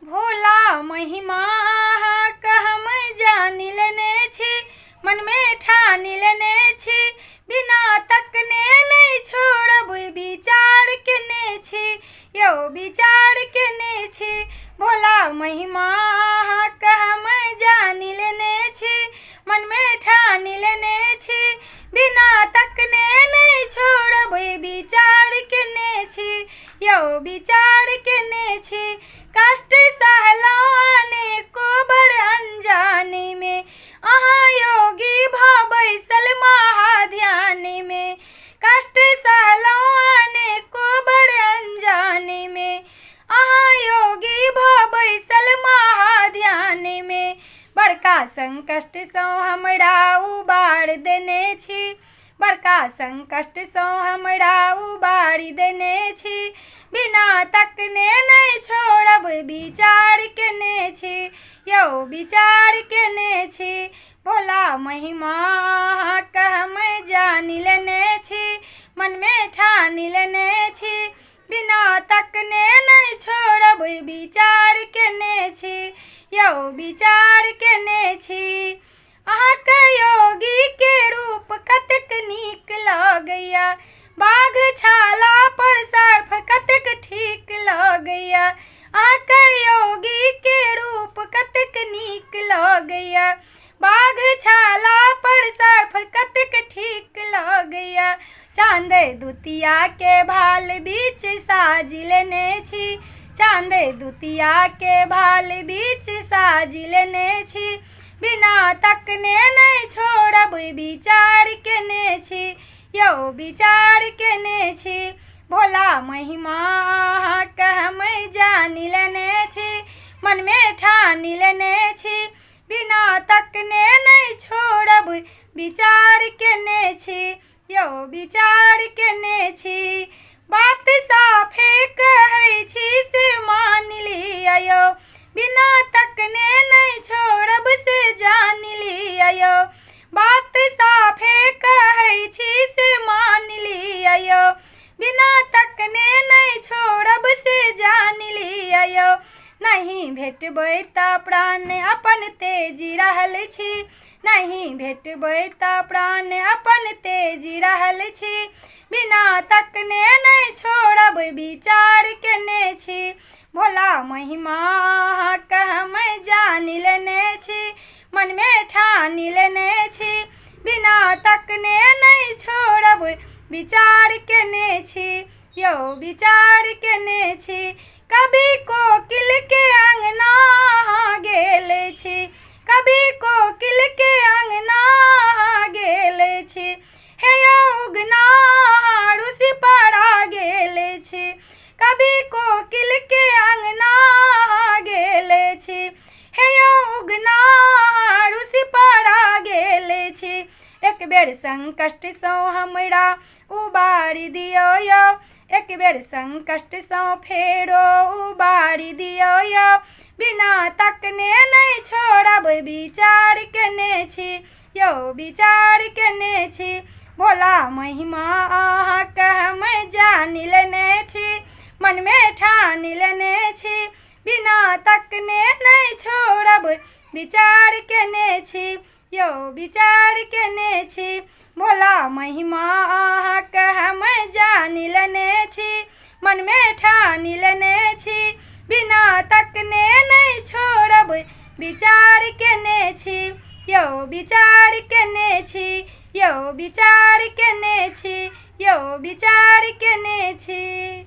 भोला महिमा कहम जानि लेने छी, मन में ठानि लेने छी, बिना तकने नहीं छोड़ब विचार केने छी, यौ विचार केने छी। भोला महिमा कहम जानि लेने छी, मन में ठानि लेने छी, बिना तकने नहीं छोड़ब विचार केने छी, यौ विचार केने छी। कष्ट सहलहुँ अनेको बड़ अनजानी में, अहाँ योगी भऽ बैसल महाध्यानी में। कष्ट सहलहुँ अनेको बड़ अनजानी में, अहाँ योगी भऽ बैसल महाध्यानी में। बड़का संकट सँ हमरा उबार देने छी, बड़का संकट सँ हमरा उबारी देने छी, बिना तकने नहीं छोड़ब विचार केने छी, यौ विचार केने छी। भोला महिमा कहम जानि लेने छी, मन में ठानि लेने छी, बिना तकने नहीं छोड़ब विचार केने छी, यौ विचार केने छी। अहाँके योगी के रूप कतेक नीक लगैया, बाघ छाला पर सर्फ कतेक ठीक लगैया। अहाँके योगी के रूप कतेक नीक लगैया, बाघ छाला पर सर्फ कतेक ठीक लगैया। चाँद दुतिया के भाल बीच साज लेने छी, चाँद दुतिया के भाल बीच साज लेने छी, बिना तकने नहीं छोड़ब विचार केने छी, यौ विचार केने छी। भोला महिमा कहम जानि लेने छी, मन में ठानि लेने छी, बिना तकने नहीं छोड़ब विचार केने छी, यौ विचार केने छी। बात साफे कहै छी से मान लियौ, बिना तकने नहीं छोड़ब से जान लियौ। बात साफे कहै छी से मान लियौ, बिना तकने नहीं छोड़ब से जान लियौ। नहीं भेटबै तऽ प्राण अपन तेजी रहल छी, नहीं भेटबै तऽ प्राण अपन तेजी रहल छी, बिना तकने नहीं छोड़ब विचार केने छी। भोला महिमा कहम जानि लेने छी, मन में ठानि लेने छी, बिना तकने नहीं छोड़ब विचार केने छी, यौ विचार केने छी। कभी कोकिल के अंगना गेल छी, कभी कोकिल के अंगना गेल छी, हे यौ उगना रुसि पड़ा गेल छी। कभी कोकिल के अंगना गेल छी, हे यौ उगना रुसि पड़ा गेल छी। एक बेर संकट सँ हमरा उबारी दियौ यौ, एक बेर संकट सँ फेरो उबारी दियौ यौ, बिना तकने नहीं छोड़ब विचार केने छी, यौ विचार केने छी। भोला महिमा कहम जानि लेने छी, मन में ठानि लेने छी, बिना तकने नहीं छोड़ब विचार केने छी, यौ विचार केने छी। भोला महिमा कहम जानि लेने छी, मन में ठानि लेने छी, बिना तकने नहीं छोड़ब विचार केने छी, यौ विचार केने छी, यौ विचार केने छी, यौ विचार केने छी।